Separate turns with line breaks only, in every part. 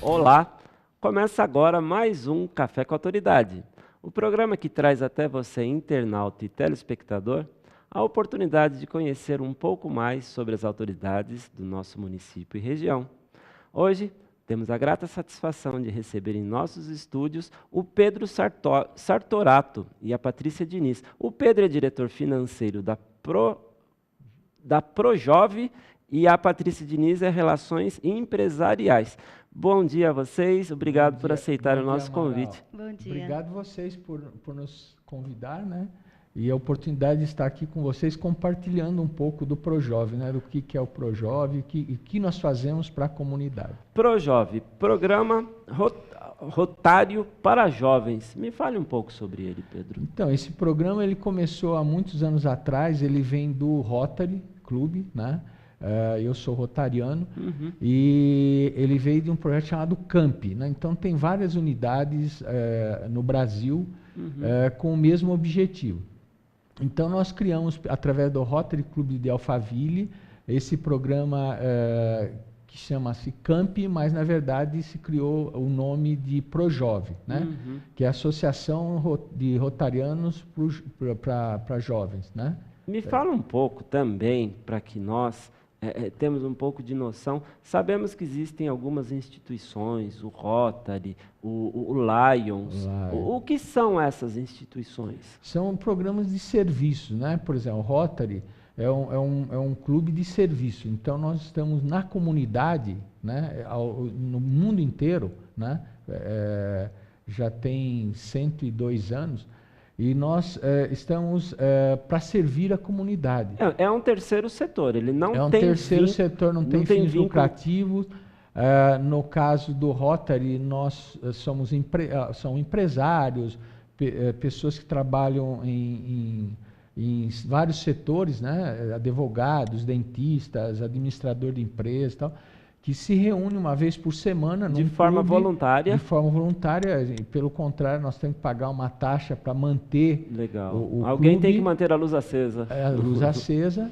Olá, começa agora mais um Café com Autoridade, o programa que traz até você, internauta e telespectador, a oportunidade de conhecer um pouco mais sobre as autoridades do nosso município e região. Hoje, temos a grata satisfação de receber em nossos estúdios o Pedro Sartorato e a Patrícia Diniz. O Pedro é diretor financeiro da Projove e a Patrícia Diniz é Relações Empresariais. Bom dia a vocês, obrigado por aceitarem o nosso convite.
Bom dia.
Obrigado vocês por nos convidar, né? E a oportunidade de estar aqui com vocês compartilhando um pouco do Projove, né? Do que é o Projove e o que nós fazemos para a comunidade.
Projove, Programa Rotário para Jovens. Me fale um pouco sobre ele, Pedro.
Então, esse programa ele começou há muitos anos atrás, ele vem do Rotary Club, né? Eu sou rotariano e ele veio de um projeto chamado CAMP, né? Então tem várias unidades no Brasil com o mesmo objetivo. Então nós criamos, através do Rotary Club de Alphaville, esse programa que chama-se CAMP, mas na verdade se criou o nome de Projove, né? Que é a Associação de Rotarianos para Jovens, né?
Me fala um pouco também, para que nós temos um pouco de noção. Sabemos que existem algumas instituições, o Rotary, o Lions. O que são essas instituições?
São programas de serviço, né? Por exemplo, o Rotary é um clube de serviço. Então, nós estamos na comunidade, né? No mundo inteiro, né? Já tem 102 anos. E nós estamos para servir a comunidade.
É um terceiro setor, ele não tem...
É um terceiro setor, não tem fins lucrativos. No caso do Rotary, nós são empresários, pessoas que trabalham em vários setores, né? Advogados, dentistas, administrador de empresa e tal, que se reúne uma vez por semana
de forma voluntária.
De forma voluntária, pelo contrário, nós temos que pagar uma taxa para manter o
Alguém
clube,
tem que manter a luz acesa.
A luz acesa,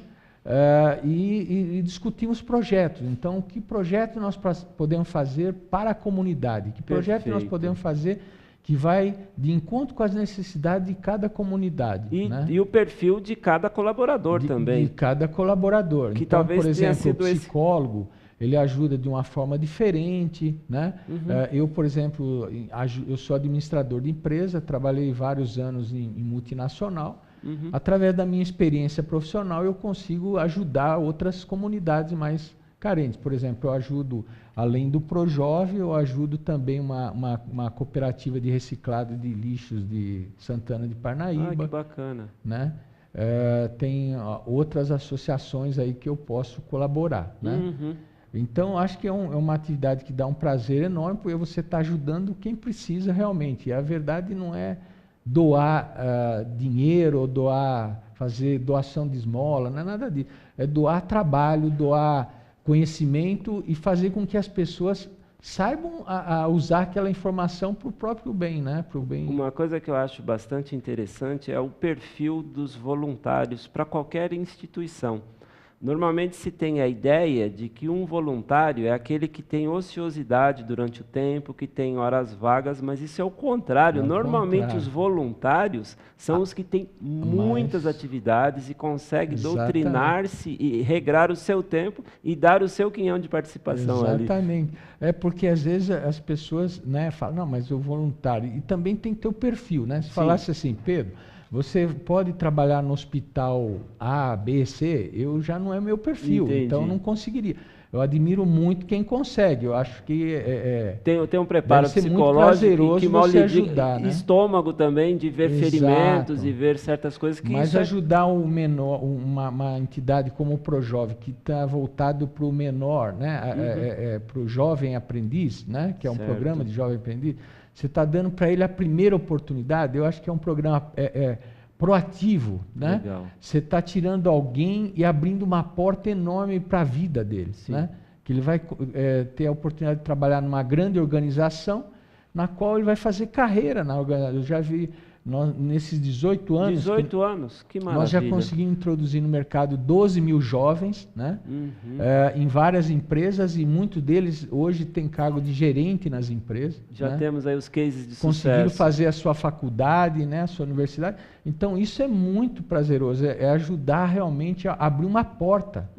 e discutimos projetos. Então, que projeto nós podemos fazer para a comunidade? Que projeto nós podemos fazer que vai de encontro com as necessidades de cada comunidade. Né?
E o perfil de cada colaborador também.
De cada colaborador.
Que
então,
talvez
por exemplo,
tenha sido
o psicólogo, ele ajuda de uma forma diferente, né? Eu, por exemplo, eu sou administrador de empresa, trabalhei vários anos em multinacional. Através da minha experiência profissional, eu consigo ajudar outras comunidades mais carentes. Por exemplo, eu ajudo, além do Projove, eu ajudo também uma cooperativa de reciclado de lixos de Santana de Parnaíba.
Ah, que bacana.
Né? Tem outras associações aí que eu posso colaborar, né? Então, acho que é uma atividade que dá um prazer enorme, porque você está ajudando quem precisa realmente. E a verdade não é doar dinheiro ou fazer doação de esmola, não é nada disso. É doar trabalho, doar conhecimento e fazer com que as pessoas saibam usar aquela informação para o próprio bem, né? Pro bem.
Uma coisa que eu acho bastante interessante é o perfil dos voluntários para qualquer instituição. Normalmente se tem a ideia de que um voluntário é aquele que tem ociosidade durante o tempo, que tem horas vagas, mas isso é o contrário. Normalmente os voluntários são os que têm muitas atividades e conseguem doutrinar-se e regrar o seu tempo e dar o seu quinhão de participação ali.
Exatamente. É porque às vezes as pessoas, né, falam, não, mas o voluntário... E também tem que ter o perfil, né? Se falasse assim, Pedro... Você pode trabalhar no hospital A, B, C, eu já não é meu perfil, então eu não conseguiria. Eu admiro muito quem consegue, eu acho que
tem um preparo psicológico que mal lhe
ajudar, né?
Estômago também, de ver ferimentos e ver certas coisas que...
Mas ajudar o menor, uma entidade como o Projove, que está voltado para o menor, né? Para o jovem aprendiz, né? Que é um programa de jovem aprendiz, você está dando para ele a primeira oportunidade. Eu acho que é um programa proativo, né?
Legal.
Você está tirando alguém e abrindo uma porta enorme para a vida dele, né? Que ele vai ter a oportunidade de trabalhar numa grande organização, na qual ele vai fazer carreira na organização. Eu já vi nesses 18 anos...
18 anos, que maravilha.
Nós já conseguimos introduzir no mercado 12 mil jovens, né? Em várias empresas, e muitos deles hoje têm cargo de gerente nas empresas.
Já
né?
temos aí os cases de
Conseguiram
sucesso.
fazer a sua faculdade, né? A sua universidade. Então, isso é muito prazeroso, é ajudar realmente a abrir uma porta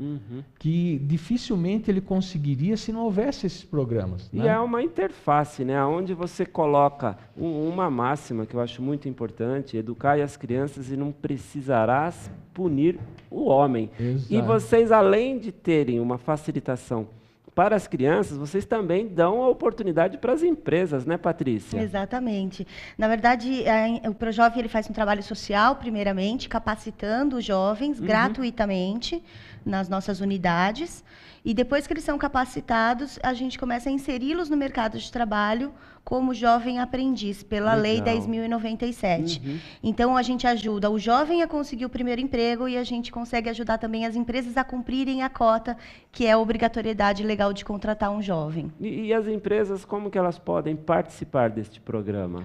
que dificilmente ele conseguiria se não houvesse esses programas.
E
né?
é uma interface, né? Onde você coloca uma máxima que eu acho muito importante: educai as crianças e não precisarás punir o homem.
Exato.
E vocês, além de terem uma facilitação para as crianças, vocês também dão a oportunidade para as empresas, né, Patrícia?
Exatamente. Na verdade, o Projovem ele faz um trabalho social, primeiramente, capacitando os jovens gratuitamente nas nossas unidades. E depois que eles são capacitados, a gente começa a inseri-los no mercado de trabalho como jovem aprendiz, pela Lei 10.097. Então, a gente ajuda o jovem a conseguir o primeiro emprego e a gente consegue ajudar também as empresas a cumprirem a cota, que é a obrigatoriedade legal de contratar um jovem.
E as empresas, como que elas podem participar deste programa?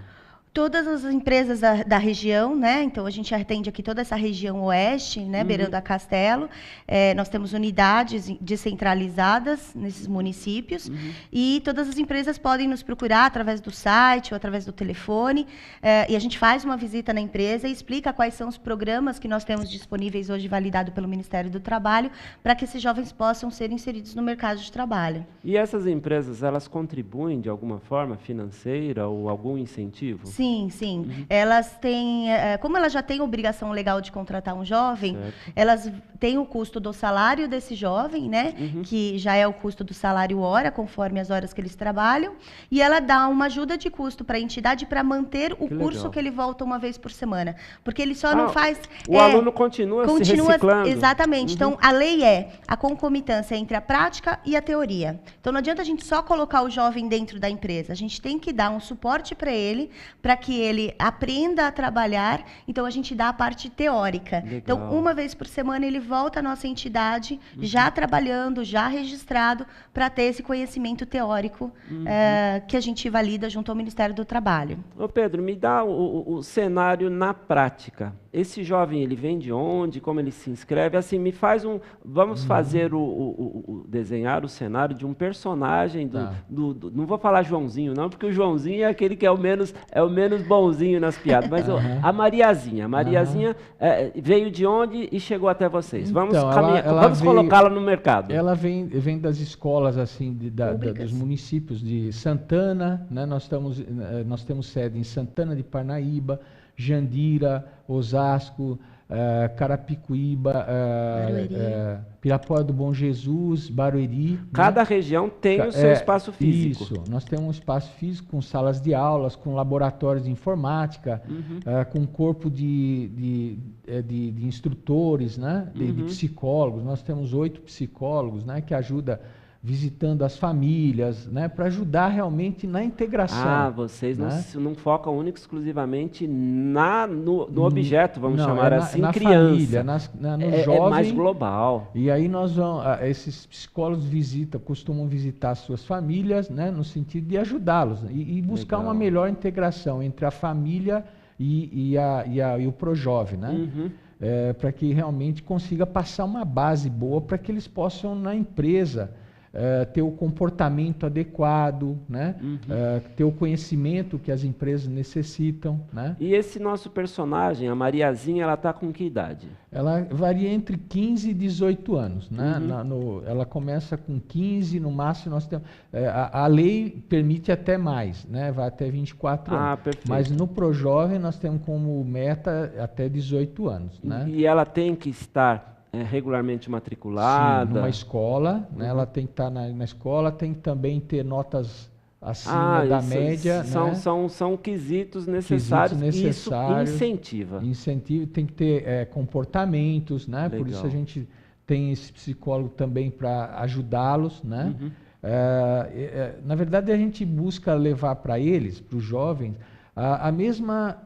Todas as empresas da região, né? Então a gente atende aqui toda essa região oeste, né? Beirando a Castelo. Nós temos unidades descentralizadas nesses municípios e todas as empresas podem nos procurar através do site ou através do telefone, e a gente faz uma visita na empresa e explica quais são os programas que nós temos disponíveis hoje, validado pelo Ministério do Trabalho, para que esses jovens possam ser inseridos no mercado de trabalho.
E essas empresas, elas contribuem de alguma forma financeira ou algum incentivo?
Sim, sim. Elas têm, como elas já têm obrigação legal de contratar um jovem, elas têm o custo do salário desse jovem, né? Que já é o custo do salário hora, conforme as horas que eles trabalham, e ela dá uma ajuda de custo para a entidade para manter o curso que ele volta uma vez por semana. Porque ele só não faz...
O aluno continua se reciclando.
Exatamente. Então, a lei é a concomitância entre a prática e a teoria. Então, não adianta a gente só colocar o jovem dentro da empresa. A gente tem que dar um suporte para ele, para que ele aprenda a trabalhar. Então, a gente dá a parte teórica.
Legal.
Então, uma vez por semana, ele volta à nossa entidade, já trabalhando, já registrado, para ter esse conhecimento teórico que a gente valida junto ao Ministério do Trabalho.
Ô Pedro, me dá o cenário na prática. Esse jovem, ele vem de onde? Como ele se inscreve? Assim, me faz vamos fazer desenhar o cenário de um personagem não vou falar Joãozinho, não, porque o Joãozinho é aquele que é o menos bonzinho nas piadas, mas a Mariazinha. A Mariazinha veio de onde e chegou até vocês? Vamos vamos colocá-la no mercado.
Ela vem das escolas assim dos municípios de Santana, né? Nós temos sede em Santana de Parnaíba, Jandira, Osasco, Carapicuíba, Pirapora do Bom Jesus, Barueri.
Cada região tem o seu espaço físico.
Isso, nós temos um espaço físico com salas de aulas, com laboratórios de informática, com corpo de instrutores, né? de psicólogos. Nós temos 8 psicólogos, né? Que ajudam visitando as famílias, né, para ajudar realmente na integração.
Vocês não focam única e exclusivamente no objeto, vamos chamar assim,
na
criança.
Família, no jovem.
É mais global.
E aí esses psicólogos costumam visitar as suas famílias, né, no sentido de ajudá-los e buscar uma melhor integração entre a família e o Projovem, né? Para que realmente consiga passar uma base boa para que eles possam, na empresa, ter o comportamento adequado, né? Ter o conhecimento que as empresas necessitam, né?
E esse nosso personagem, a Mariazinha, ela está com que idade?
Ela varia entre 15 e 18 anos, né? Ela começa com 15, no máximo nós temos... a lei permite até mais, né? Vai até 24 anos.
Perfeito.
Mas no Projovem nós temos como meta até 18 anos, né?
E ela tem que estar regularmente matriculada?
Sim, numa escola, né? Ela tem que estar na escola, tem que também ter notas acima da média.
São quesitos necessários. Isso incentiva.
Tem que ter comportamentos, né?
Legal.
Por isso a gente tem esse psicólogo também para ajudá-los, né? Na verdade, a gente busca levar para eles, para os jovens, A mesma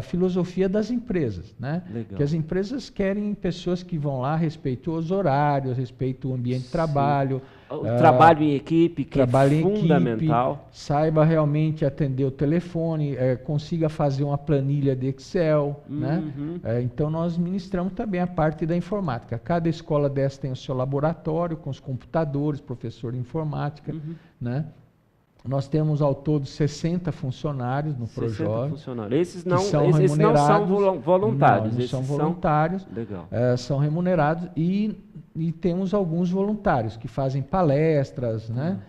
filosofia das empresas, né?
Legal.
Que as empresas querem pessoas que vão lá, respeitam os horários, respeitam o ambiente de trabalho.
O trabalho em equipe, que é fundamental.
Equipe, saiba realmente atender o telefone, consiga fazer uma planilha de Excel, né? Então nós ministramos também a parte da informática. Cada escola dessa tem o seu laboratório com os computadores, professor de informática, né? Nós temos ao todo 60 funcionários no ProJovem.
Funcionários. Esses não
são
esses
remunerados.
Não são voluntários.
Não são voluntários.
Legal.
São remunerados e temos alguns voluntários que fazem palestras, né?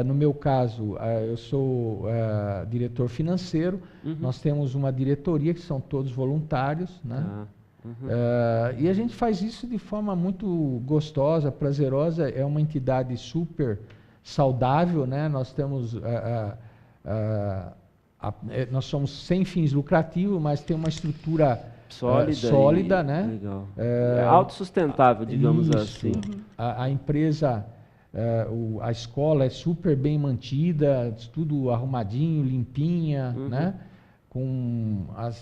No meu caso, eu sou diretor financeiro. Nós temos uma diretoria que são todos voluntários, né? E a gente faz isso de forma muito gostosa, prazerosa. É uma entidade super saudável, né? Nós temos nós somos sem fins lucrativos, mas tem uma estrutura sólida, né?
Legal. Autossustentável, digamos assim.
A empresa, a escola é super bem mantida, tudo arrumadinho, limpinha, né?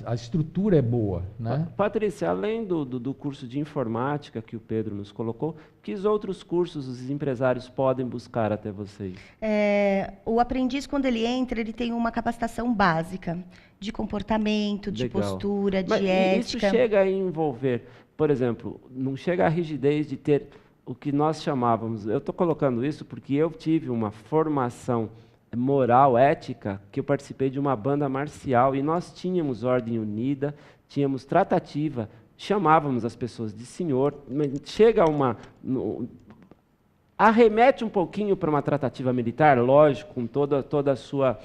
A estrutura é boa, né?
Patrícia, além do curso de informática que o Pedro nos colocou, que outros cursos os empresários podem buscar até vocês?
O aprendiz, quando ele entra, ele tem uma capacitação básica de comportamento, de postura, de ética.
Isso chega a envolver, por exemplo, não chega à rigidez de ter o que nós chamávamos, eu estou colocando isso porque eu tive uma formação moral, ética, que eu participei de uma banda marcial e nós tínhamos ordem unida, tínhamos tratativa, chamávamos as pessoas de senhor, chega arremete um pouquinho para uma tratativa militar, lógico, com toda a sua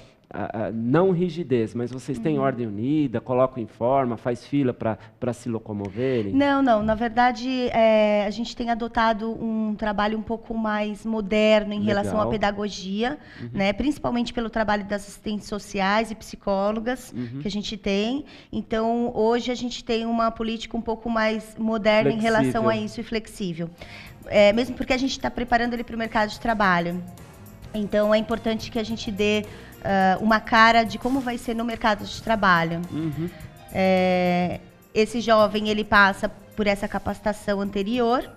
não rigidez, mas vocês têm ordem unida, colocam em forma, faz fila para se locomoverem?
Não. Na verdade, a gente tem adotado um trabalho um pouco mais moderno em relação à pedagogia, né? Principalmente pelo trabalho das assistentes sociais e psicólogas que a gente tem. Então, hoje a gente tem uma política um pouco mais moderna em relação a isso e flexível. Mesmo porque a gente está preparando ele para o mercado de trabalho. Então, é importante que a gente dê uma cara de como vai ser no mercado de trabalho. Esse jovem, ele passa por essa capacitação anterior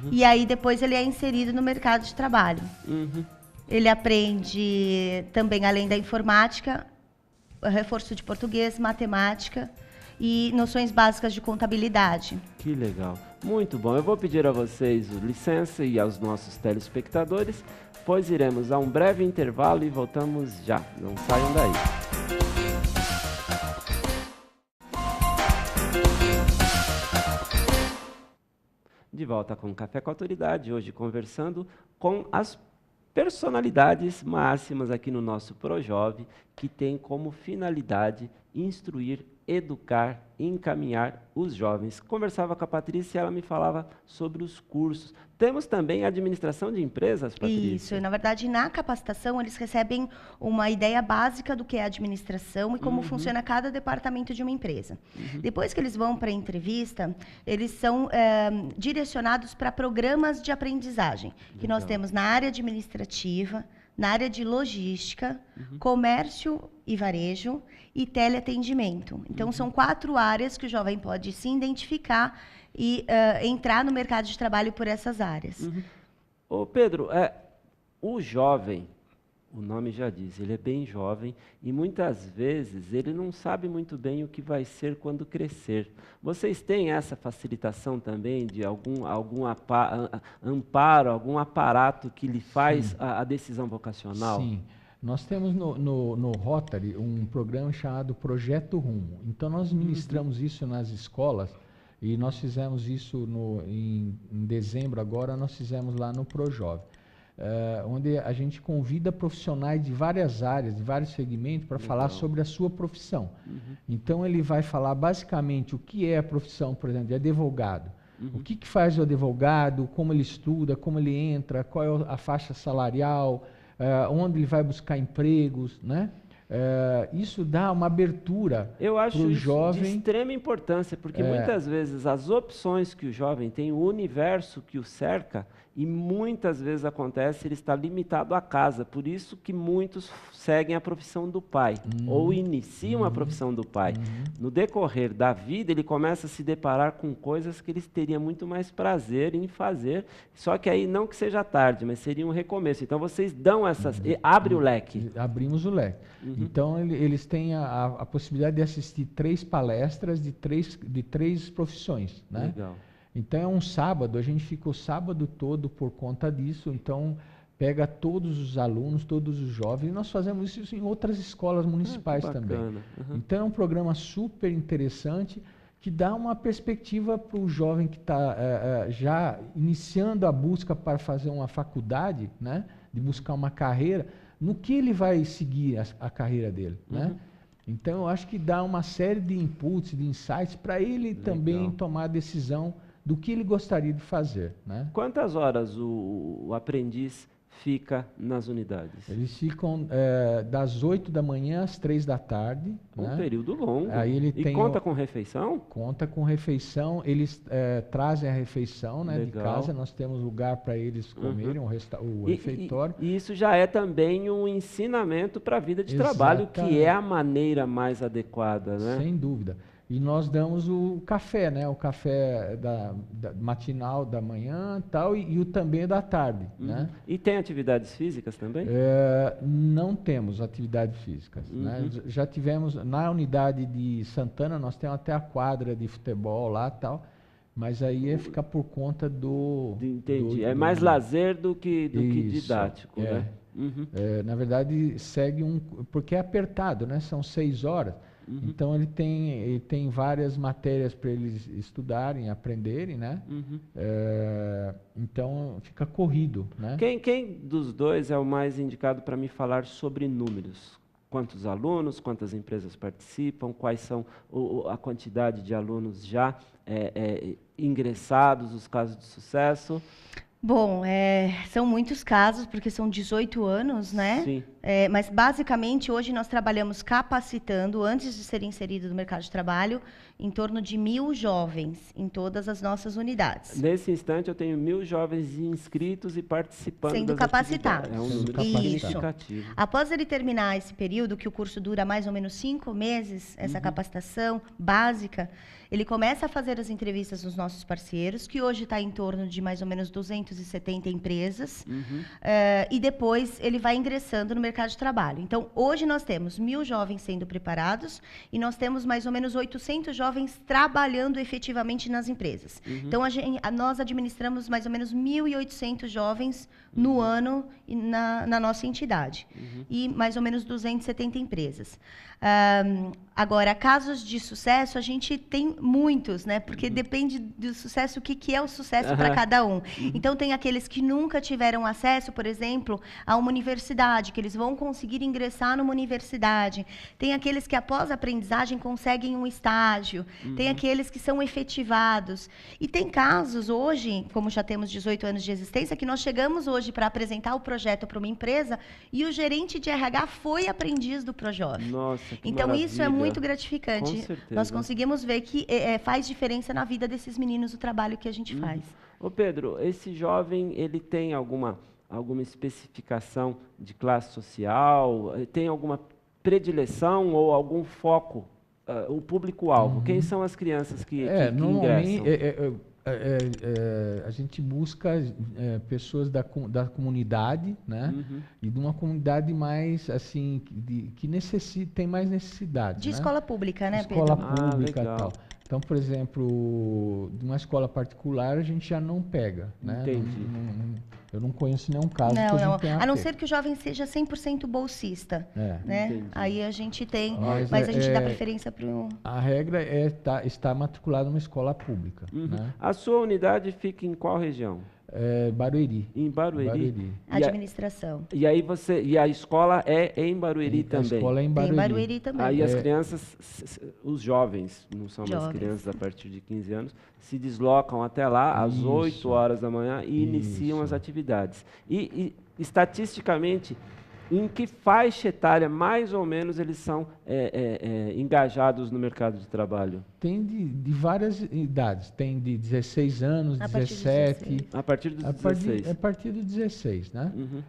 e aí depois ele é inserido no mercado de trabalho. Ele aprende também, além da informática, reforço de português, matemática e noções básicas de contabilidade.
Que legal. Muito bom. Eu vou pedir a vocês licença e aos nossos telespectadores, pois iremos a um breve intervalo e voltamos já. Não saiam daí. De volta com o Café com a Autoridade, hoje conversando com as personalidades máximas aqui no nosso ProJovem, que tem como finalidade instruir, educar, encaminhar os jovens. Conversava com a Patrícia e ela me falava sobre os cursos. Temos também a administração de empresas, Patrícia?
Isso, na verdade, na capacitação, eles recebem uma ideia básica do que é a administração e como funciona cada departamento de uma empresa. Depois que eles vão para a entrevista, eles são direcionados para programas de aprendizagem, que nós temos na área administrativa, na área de logística, comércio e varejo e teleatendimento. Então, são 4 áreas que o jovem pode se identificar e entrar no mercado de trabalho por essas áreas.
Ô Pedro, o jovem, o nome já diz, ele é bem jovem e muitas vezes ele não sabe muito bem o que vai ser quando crescer. Vocês têm essa facilitação também de algum amparo, algum aparato que lhe faz a decisão vocacional?
Sim. Nós temos no Rotary um programa chamado Projeto Rumo. Então, nós ministramos isso nas escolas e nós fizemos isso em dezembro agora, nós fizemos lá no ProJovem. Onde a gente convida profissionais de várias áreas, de vários segmentos, para falar sobre a sua profissão. Então, ele vai falar basicamente o que é a profissão, por exemplo, de advogado. O que faz o advogado, como ele estuda, como ele entra, qual é a faixa salarial, onde ele vai buscar empregos, né? Isso dá uma abertura para o jovem.
Eu acho isso de extrema importância, porque muitas vezes as opções que o jovem tem, o universo que o cerca, e muitas vezes acontece ele está limitado à casa, por isso que muitos seguem a profissão do pai, ou iniciam a profissão do pai. No decorrer da vida, ele começa a se deparar com coisas que ele teria muito mais prazer em fazer, só que aí não que seja tarde, mas seria um recomeço. Então vocês dão essas, abre o leque.
Abrimos o leque. Então eles têm a possibilidade de assistir 3 palestras de três profissões, né?
Legal.
Então é um sábado, a gente fica o sábado todo por conta disso, então pega todos os alunos, todos os jovens, e nós fazemos isso em outras escolas municipais também. Então é um programa super interessante, que dá uma perspectiva para o jovem que está já iniciando a busca para fazer uma faculdade, né, de buscar uma carreira, no que ele vai seguir a carreira dele, né? Então eu acho que dá uma série de inputs, de insights, para ele também tomar a decisão do que ele gostaria de fazer, né?
Quantas horas o aprendiz fica nas unidades?
Eles ficam das 8 da manhã às 3 da tarde.
Um período longo.
Aí ele
e conta com refeição?
Conta com refeição. Eles trazem a refeição, né, de casa. Nós temos lugar para eles comerem, o refeitório.
E isso já é também um ensinamento para a vida de trabalho, que é a maneira mais adequada, né?
Sem dúvida. E nós damos o café, né? O café matinal da manhã tal, e o também da tarde. Né?
E tem atividades físicas também?
Não temos atividades físicas. Né? Já tivemos, na unidade de Santana, nós temos até a quadra de futebol lá tal, mas aí fica por conta do...
Entendi. É mais lazer do que didático, né?
Na verdade, segue porque é apertado, né? São 6 horas. Então ele tem várias matérias para eles estudarem, aprenderem, né? Então fica corrido, né?
Quem dos dois é o mais indicado para me falar sobre números? Quantos alunos, quantas empresas participam, quais são a quantidade de alunos já ingressados, os casos de sucesso?
Bom, são muitos casos, porque são 18 anos, né?
Sim.
Mas, basicamente, hoje nós trabalhamos capacitando, antes de serem inseridos no mercado de trabalho, em torno de 1.000 jovens em todas as nossas unidades.
Nesse instante, eu tenho 1.000 jovens inscritos e participando
sendo capacitados.
É um número significativo.
Após ele terminar esse período, que o curso dura mais ou menos 5 meses, essa capacitação básica, ele começa a fazer as entrevistas nos nossos parceiros, que hoje está em torno de mais ou menos 270 empresas, e depois ele vai ingressando no mercado de trabalho. Então, hoje nós temos 1.000 jovens sendo preparados e nós temos mais ou menos 800 jovens trabalhando efetivamente nas empresas. Então, nós administramos mais ou menos 1.800 jovens no ano na nossa entidade, e mais ou menos 270 empresas. Agora, casos de sucesso, a gente tem muitos, né? Porque depende do sucesso, o que é o sucesso para cada um. Então, tem aqueles que nunca tiveram acesso, por exemplo, a uma universidade, que eles vão conseguir ingressar numa universidade. Tem aqueles que, após a aprendizagem, conseguem um estágio. Tem aqueles que são efetivados. E tem casos hoje, como já temos 18 anos de existência, que nós chegamos hoje para apresentar o projeto para uma empresa e o gerente de RH foi aprendiz do Projove.
Nossa, que
então,
maravilha.
isso é muito gratificante.
Com certeza.
Nós conseguimos ver que faz diferença na vida desses meninos o trabalho que a gente faz.
Ô Pedro, esse jovem, ele tem alguma especificação de classe social? Tem alguma predileção ou algum foco? O público-alvo? Quem são as crianças que ingressam?
A gente busca pessoas da comunidade, né? E de uma comunidade mais assim que tem mais necessidade.
De
né?
escola pública, né, Pedro?
Escola pública e
legal.
tal. Então, por exemplo, de uma escola particular a gente já não pega, né?
Entendi.
Eu não conheço nenhum caso que a gente tenha
a não
feito.
ser que o jovem seja 100% bolsista, né?
Entendi.
Aí a gente tem,
Mas
a gente dá preferência para o...
A regra é estar matriculado numa escola pública. Né?
A sua unidade fica em qual região?
Barueri.
Em Barueri.
Administração.
E a escola é em Barueri também?
A escola é em Barueri.
Tem Barueri também.
Aí as crianças, os jovens, não são mais
Jovens.
crianças a partir de 15 anos, se deslocam até lá às 8 horas da manhã e iniciam as atividades. E estatisticamente, Em que faixa etária, mais ou menos, eles são engajados no mercado de trabalho?
Tem de várias idades. Tem de 16 anos,
A partir de
17.
16.
A partir dos 16.
A partir dos 16, né?
Uhum.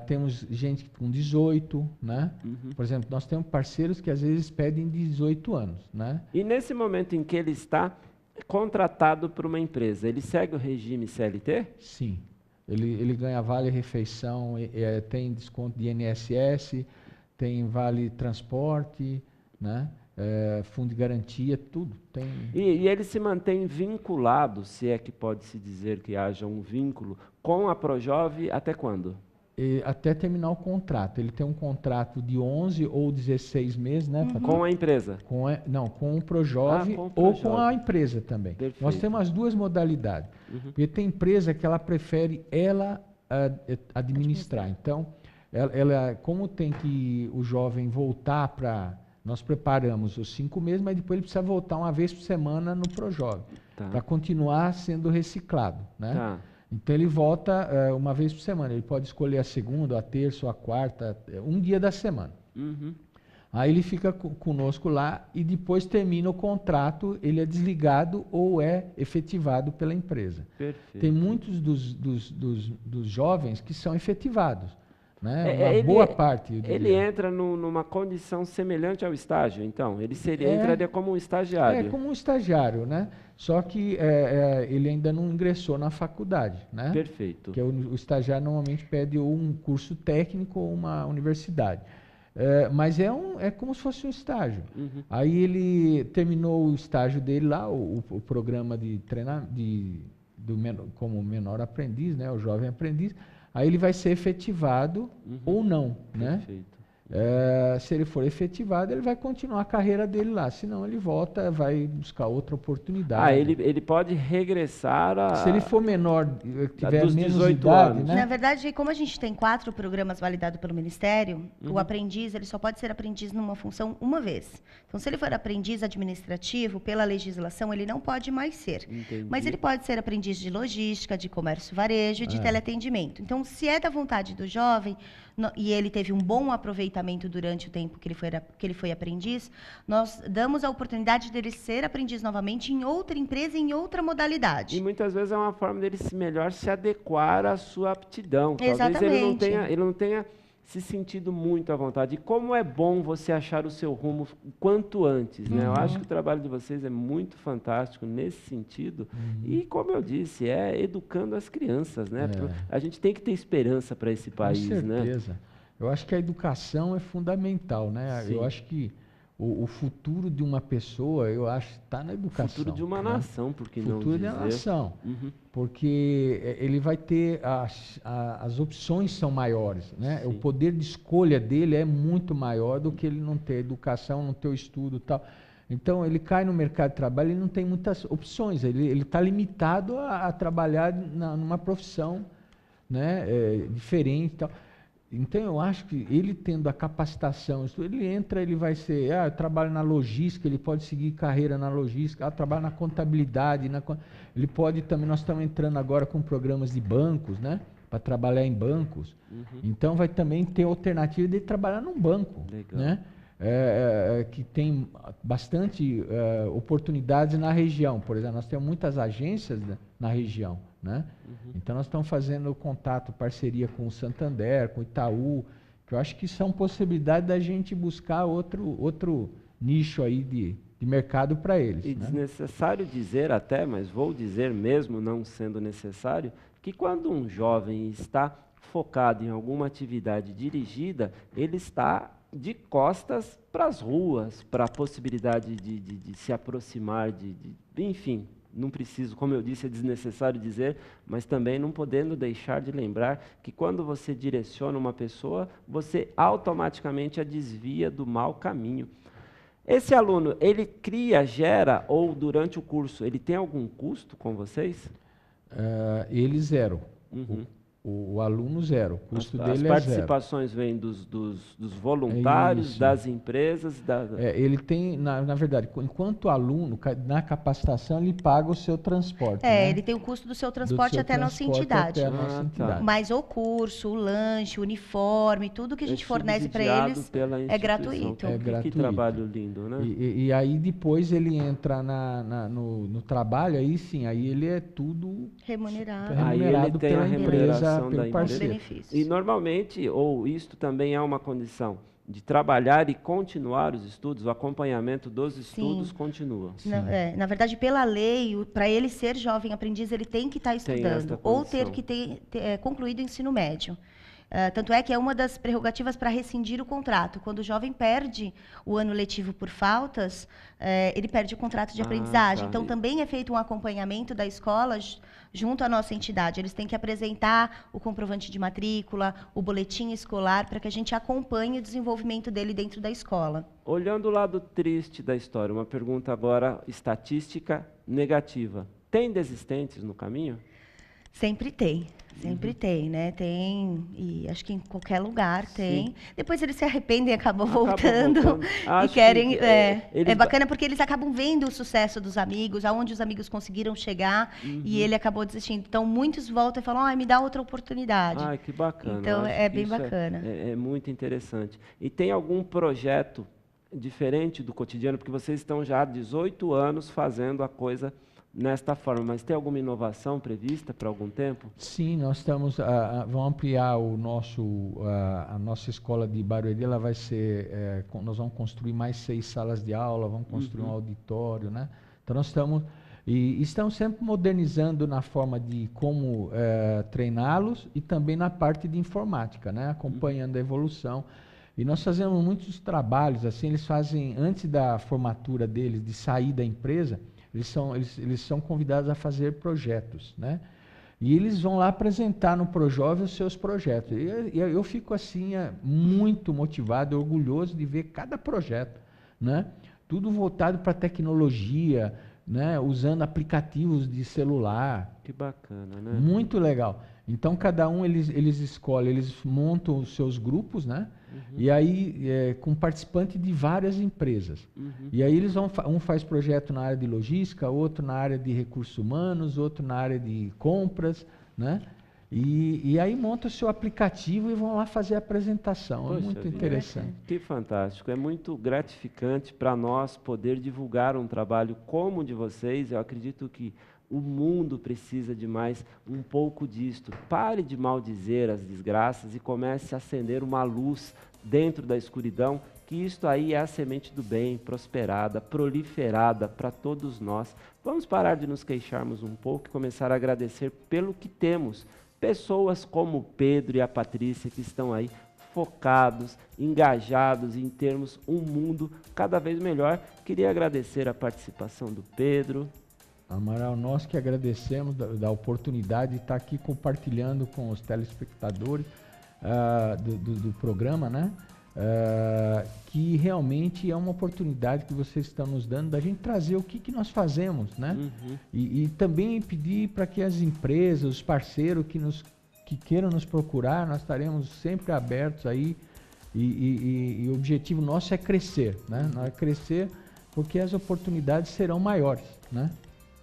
Temos gente com 18, né?
Uhum.
Por exemplo, nós temos parceiros que às vezes pedem 18 anos, né?
E nesse momento em que ele está contratado por uma empresa, ele segue o regime CLT?
Sim. Ele ganha vale refeição, tem desconto de INSS, tem vale transporte, né? Fundo de garantia, tudo. Tem.
E ele se mantém vinculado, se é que pode-se dizer que haja um vínculo, com a Projove até quando?
Até terminar o contrato. Ele tem um contrato de 11 ou 16 meses, né?
Com a empresa?
Não, com o Projove
com o
ou
Projove.
com a empresa também.
Perfeito.
Nós temos as duas modalidades. Porque tem empresa que ela prefere administrar. Então, como tem que o jovem voltar para... Nós preparamos os 5 meses, mas depois ele precisa voltar uma vez por semana no Projove, para continuar sendo reciclado, né?
Tá.
Então ele volta uma vez por semana. Ele pode escolher a segunda, a terça ou a quarta, um dia da semana.
Uhum.
Aí ele fica conosco lá e depois termina o contrato, ele é desligado ou é efetivado pela empresa.
Perfeito.
Tem muitos dos jovens que são efetivados, né? Uma boa parte.
Ele entra numa condição semelhante ao estágio, então? Ele entraria como um estagiário?
É, como um estagiário, né? Só que ele ainda não ingressou na faculdade, né?
Perfeito.
Porque o estagiário normalmente pede ou um curso técnico ou uma universidade. Mas é como se fosse um estágio.
Uhum.
Aí ele terminou o estágio dele lá, o programa de treinamento como menor aprendiz, né? O jovem aprendiz. Aí ele vai ser efetivado ou não, né?
Perfeito.
Se ele for efetivado, ele vai continuar a carreira dele lá. Senão ele volta, vai buscar outra oportunidade.
Ele pode regressar a...
Se ele for menor, tiver
dos
menos
18
idade,
anos.
né?
Na verdade, como a gente tem 4 programas validados pelo Ministério, o aprendiz ele só pode ser aprendiz numa função uma vez. Então, se ele for aprendiz administrativo, pela legislação, ele não pode mais ser.
Entendi.
Mas ele pode ser aprendiz de logística, de comércio varejo e de teleatendimento. Então, se é da vontade do jovem e ele teve um bom aproveitamento durante o tempo que ele foi aprendiz, nós damos a oportunidade dele ser aprendiz novamente em outra empresa, em outra modalidade.
E muitas vezes é uma forma dele melhor se adequar à sua aptidão.
Exatamente.
Talvez ele não tenha se sentido muito à vontade. E como é bom você achar o seu rumo o quanto antes, né? Eu acho que o trabalho de vocês é muito fantástico nesse sentido. E, como eu disse, educando as crianças, né? A gente tem que ter esperança para esse país,
Com certeza.
né?
Eu acho que a educação é fundamental, né?
Sim.
Eu acho que o futuro de uma pessoa, eu acho, está na educação.
Futuro de uma
né?
nação, por que não
Futuro
dizer?
da nação.
Uhum.
Porque ele vai ter, as opções são maiores, né?
Sim.
O poder de escolha dele é muito maior do que ele não ter educação, não ter o estudo e tal. Então, ele cai no mercado de trabalho, ele não tem muitas opções, ele está limitado a trabalhar numa profissão, né? Diferente e tal. Então, eu acho que ele tendo a capacitação, ele entra, ele vai ser, eu trabalho na logística, ele pode seguir carreira na logística, trabalha na contabilidade, ele pode também, nós estamos entrando agora com programas de bancos, né? Para trabalhar em bancos. Então, vai também ter alternativa de trabalhar num banco,
Legal.
né? Que tem bastante oportunidades na região. Por exemplo, nós temos muitas agências na região, né? Então, nós estamos fazendo contato, parceria com o Santander, com o Itaú, que eu acho que são possibilidades da gente buscar outro nicho aí de mercado para eles.
E
né?
desnecessário dizer até, mas vou dizer mesmo não sendo necessário, que quando um jovem está focado em alguma atividade dirigida, ele está de costas para as ruas, para a possibilidade de se aproximar, enfim, não preciso, como eu disse, é desnecessário dizer, mas também não podendo deixar de lembrar que quando você direciona uma pessoa, você automaticamente a desvia do mau caminho. Esse aluno, ele gera, ou durante o curso, ele tem algum custo com vocês?
Ele zero.
Uhum.
O aluno zero, o custo dele é zero.
As participações vêm dos voluntários, das empresas?
Ele tem, na verdade, enquanto aluno, na capacitação, ele paga o seu transporte.
Ele tem o custo do seu transporte até a nossa entidade. Mas o curso, o lanche, o uniforme, tudo que a gente fornece para eles é gratuito.
Que trabalho lindo, né?
E aí depois ele entra no trabalho, aí sim, aí ele é tudo
remunerado
aí ele tem
pela
a
empresa.
da empresa. E normalmente, ou isto também é uma condição de trabalhar e continuar os estudos, o acompanhamento dos estudos continua.
Na verdade, pela lei, para ele ser jovem aprendiz, ele tem que estar estudando ou ter que ter concluído o ensino médio. Tanto é que é uma das prerrogativas para rescindir o contrato. Quando o jovem perde o ano letivo por faltas, ele perde o contrato de aprendizagem. Então, também é feito um acompanhamento da escola junto à nossa entidade. Eles têm que apresentar o comprovante de matrícula, o boletim escolar, para que a gente acompanhe o desenvolvimento dele dentro da escola.
Olhando o lado triste da história, uma pergunta agora estatística negativa. Tem desistentes no caminho?
Sempre tem. Sempre tem, né? Tem, e acho que em qualquer lugar tem. Sim. Depois eles se arrependem e acabam voltando. E querem. É bacana porque eles acabam vendo o sucesso dos amigos, aonde os amigos conseguiram chegar, e ele acabou desistindo. Então, muitos voltam e falam, me dá outra oportunidade.
Que bacana.
Então, é bem bacana.
É muito interessante. E tem algum projeto diferente do cotidiano? Porque vocês estão já há 18 anos fazendo a coisa nesta forma, mas tem alguma inovação prevista para algum tempo?
Sim, nós estamos, vamos ampliar a nossa escola de Barueri, ela vai ser, nós vamos construir mais 6 salas de aula, vamos construir um auditório, né? Então nós estamos sempre modernizando na forma de como treiná-los e também na parte de informática, né? Acompanhando a evolução. E nós fazemos muitos trabalhos, assim, eles fazem, antes da formatura deles, de sair da empresa, eles são convidados a fazer projetos, né? E eles vão lá apresentar no Projove os seus projetos. E eu fico assim muito motivado, orgulhoso de ver cada projeto, né? Tudo voltado para tecnologia, né? Usando aplicativos de celular.
Que bacana, né?
Muito legal. Então cada um eles escolhem, eles montam os seus grupos, né? E aí com participantes de várias empresas. E aí eles um faz projeto na área de logística, outro na área de recursos humanos, outro na área de compras, né? E aí monta o seu aplicativo e vão lá fazer a apresentação. Poxa, é muito interessante.
Que fantástico. É muito gratificante para nós poder divulgar um trabalho como o de vocês. Eu acredito que o mundo precisa de mais um pouco disto. Pare de maldizer as desgraças e comece a acender uma luz dentro da escuridão, que isto aí é a semente do bem, prosperada, proliferada para todos nós. Vamos parar de nos queixarmos um pouco e começar a agradecer pelo que temos. Pessoas como o Pedro e a Patrícia que estão aí focados, engajados em termos um mundo cada vez melhor. Queria agradecer a participação do Pedro.
Amaral, nós que agradecemos da oportunidade de estar aqui compartilhando com os telespectadores do programa, né? Que realmente é uma oportunidade que vocês estão nos dando da gente trazer o que nós fazemos, né? E também pedir para que as empresas, os parceiros que queiram nos procurar, nós estaremos sempre abertos aí e o objetivo nosso é crescer, né? Nós é crescer porque as oportunidades serão maiores, né?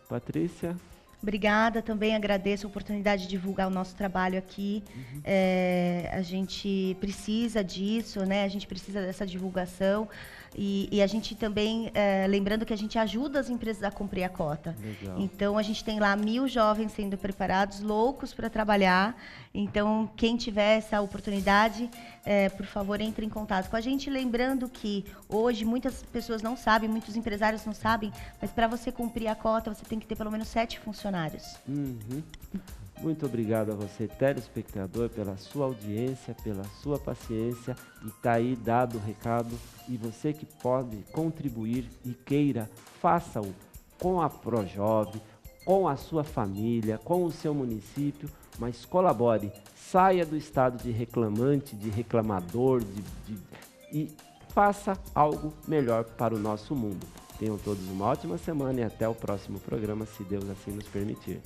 Patrícia?
Obrigada, também agradeço a oportunidade de divulgar o nosso trabalho aqui. A gente precisa disso, né? A gente precisa dessa divulgação. E a gente também, lembrando que a gente ajuda as empresas a cumprir a cota.
Legal.
Então, a gente tem lá 1000 jovens sendo preparados, loucos para trabalhar. Então, quem tiver essa oportunidade, por favor, entre em contato com a gente. Lembrando que hoje muitas pessoas não sabem, muitos empresários não sabem, mas para você cumprir a cota, você tem que ter pelo menos 7 funcionários.
Muito obrigado a você, telespectador, pela sua audiência, pela sua paciência. E está aí dado o recado. E você que pode contribuir e queira, faça-o com a Projove, com a sua família, com o seu município, mas colabore. Saia do estado de reclamante, de reclamador, e faça algo melhor para o nosso mundo. Tenham todos uma ótima semana e até o próximo programa, se Deus assim nos permitir.